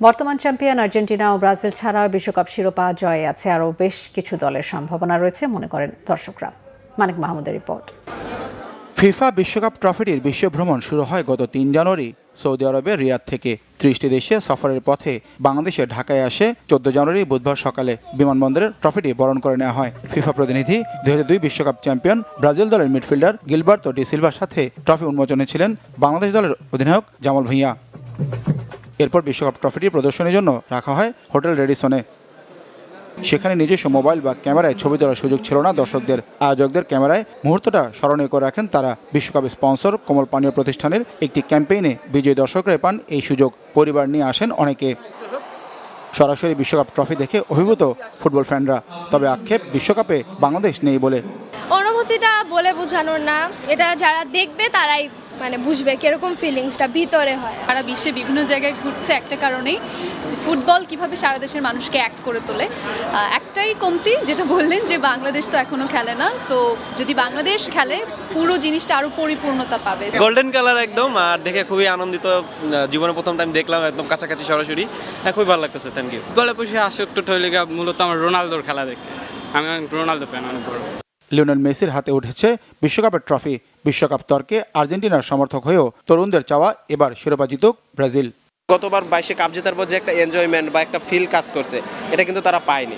বর্তমান champion Argentina ও Brazil ছাড়াও বিশ্বকাপ শিরোপা জয়ে আছে আরও বেশ কিছু দলের সম্ভাবনা রয়েছে মনে করেন দর্শকরা। মানিক মাহমুদের রিপোর্ট। ফিফা বিশ্বকাপ ট্রফিটির বিশ্বভ্রমণ শুরু হয় গত ৩ জানুয়ারি সৌদি আরবের রিয়াদ থেকে। ৩০টি দেশে সফরের পথে বাংলাদেশে ঢাকায় আসে ১৪ জানুয়ারি বুধবার সকালে বিমানবন্দরে ট্রফিটি বরণ করে নেওয়া হয়। ফিফা প্রতিনিধি ২০০২ বিশ্বকাপ চ্যাম্পিয়ন ব্রাজিল দলের মিডফিল্ডার গিলবার্তো ডি সিলভার সাথে ট্রফি উন্মোচনে ছিলেন বাংলাদেশ দলের অধিনায়ক জামাল ভুঁইয়া। এরপর বিশ্বকাপ ট্রফিটি প্রদর্শনের জন্য রাখা হয় হোটেল রেডিসনে। সেখানে নিজস্ব মোবাইল বা ক্যামেরায় ছবি তোলার সুযোগ ছিল না দর্শকদের। আয়োজকদের ক্যামেরায় মুহূর্তটা স্মরণীয় করে রাখেন তারা। বিশ্বকাপ স্পন্সর কোমল পানীয় প্রতিষ্ঠানের একটি ক্যাম্পেইনে বিজয়ী দর্শকরা পান এই সুযোগ। পরিবার নিয়ে আসেন অনেকে। সরাসরি বিশ্বকাপ ট্রফি দেখে অভিভূত ফুটবল ফ্যানরা। তবে আক্ষেপ বিশ্বকাপে বাংলাদেশ নেই বলে। অনুভূতিটা বলে বোঝানোর না, এটা যারা দেখবে তারাই বুঝবে কিরকম ফিলিংসটা ভিতরে হয়। সারা বিশ্বে বিভিন্ন জায়গায় ঘুরছে একটা কারণেই, যে ফুটবল কিভাবে সারা দেশের মানুষকে এক করে তোলে। একটাই কমতি যেটা বললেন যে বাংলাদেশ তো এখনো খেলে না, সো যদি বাংলাদেশ খেলে পুরো জিনিসটা আরো পরিপূর্ণতা পাবে। গোল্ডেন কালার একদম, আর দেখে খুবই আনন্দিত। জীবনে প্রথম টাইম দেখলাম একদম কাছাকাছি সরাসরি, খুবই ভালো লাগতেছে। Thank you. ফুটবলে বসে আসক্ত হইলে মূলত আমার রোনালদোর খেলা দেখে। আমি রোনালদো ফ্যান অনেক বড়। লিওনেল মেসির হাতে উঠেছে বিশ্বকাপের ট্রফি। বিশ্বকাপ তর্কে আর্জেন্টিনার সমর্থক হয়েও তরুণদের চাওয়া এবার শিরোপা জিতুক ব্রাজিল। গতবার 22-এ কাপ জেতার পর যে একটা এনজয়মেন্ট বা একটা ফিল কাজ করছে, এটা কিন্তু তারা পায়নি।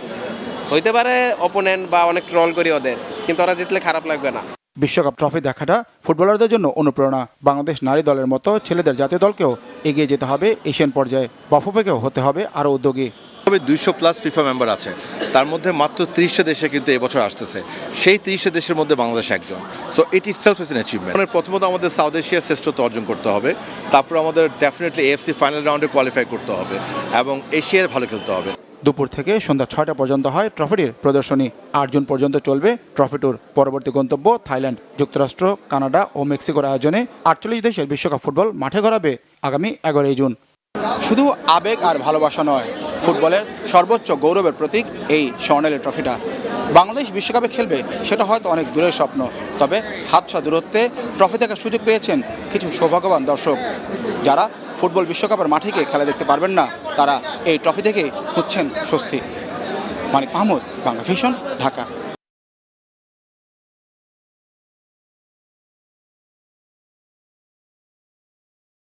হইতে পারে অপোনেন্ট বা অনেক ট্রল করি ওদের, কিন্তু ওরা জিতলে খারাপ লাগবে না। বিশ্বকাপ ট্রফি দেখাটা ফুটবলারদের জন্য অনুপ্রেরণা। বাংলাদেশ নারী দলের মতো ছেলেদের জাতীয় দলকেও এগিয়ে যেতে হবে এশিয়ান পর্যায়ে। বাফুফেকেও হতে হবে আরও উদ্যোগী। তবে 200+ ফিফা মেম্বার আছে, তার মধ্যে মাত্র 30টা দেশে কিন্তু এবছর আসতেছে। সেই 30টা দেশের মধ্যে বাংলাদেশ একজন। So it itself is an achievement. প্রথমত আমাদের সাউথ এশিয়ার শ্রেষ্ঠত্ব অর্জন করতে হবে, তারপর আমাদের ডেফিনেটলি AFC ফাইনাল রাউন্ডে কোয়ালিফাই করতে হবে এবং এশিয়ার ভালো খেলতে হবে। দুপুর থেকে সন্ধ্যা 6টা পর্যন্ত হয় ট্রফিটির প্রদর্শনী। 8 জুন পর্যন্ত চলবে ট্রফি ট্যুর। পরবর্তী গন্তব্য থাইল্যান্ড, যুক্তরাষ্ট্র, কানাডা ও মেক্সিকোর আয়োজনে 48 দেশের বিশ্বকাপ ফুটবল মাঠে গড়াবে আগামী 11 জুন। শুধু আবেগ আর ভালোবাসা নয়, ফুটবলের সর্বোচ্চ গৌরবের প্রতীক এই স্বর্ণালী ট্রফিটা। বাংলাদেশ বিশ্বকাপে খেলবে সেটা হয়তো অনেক দূরের স্বপ্ন, তবে হাত ছোঁয়া দূরত্বে ট্রফি দেখার সুযোগ পেয়েছেন কিছু সৌভাগ্যবান দর্শক। যারা ফুটবল বিশ্বকাপের মাঠে গিয়ে খেলা দেখতে পারবেন না, তারা এই ট্রফি থেকে খুঁজছেন স্বস্তি। মানিক মাহমুদ, বাংলা ভিশন, ঢাকা।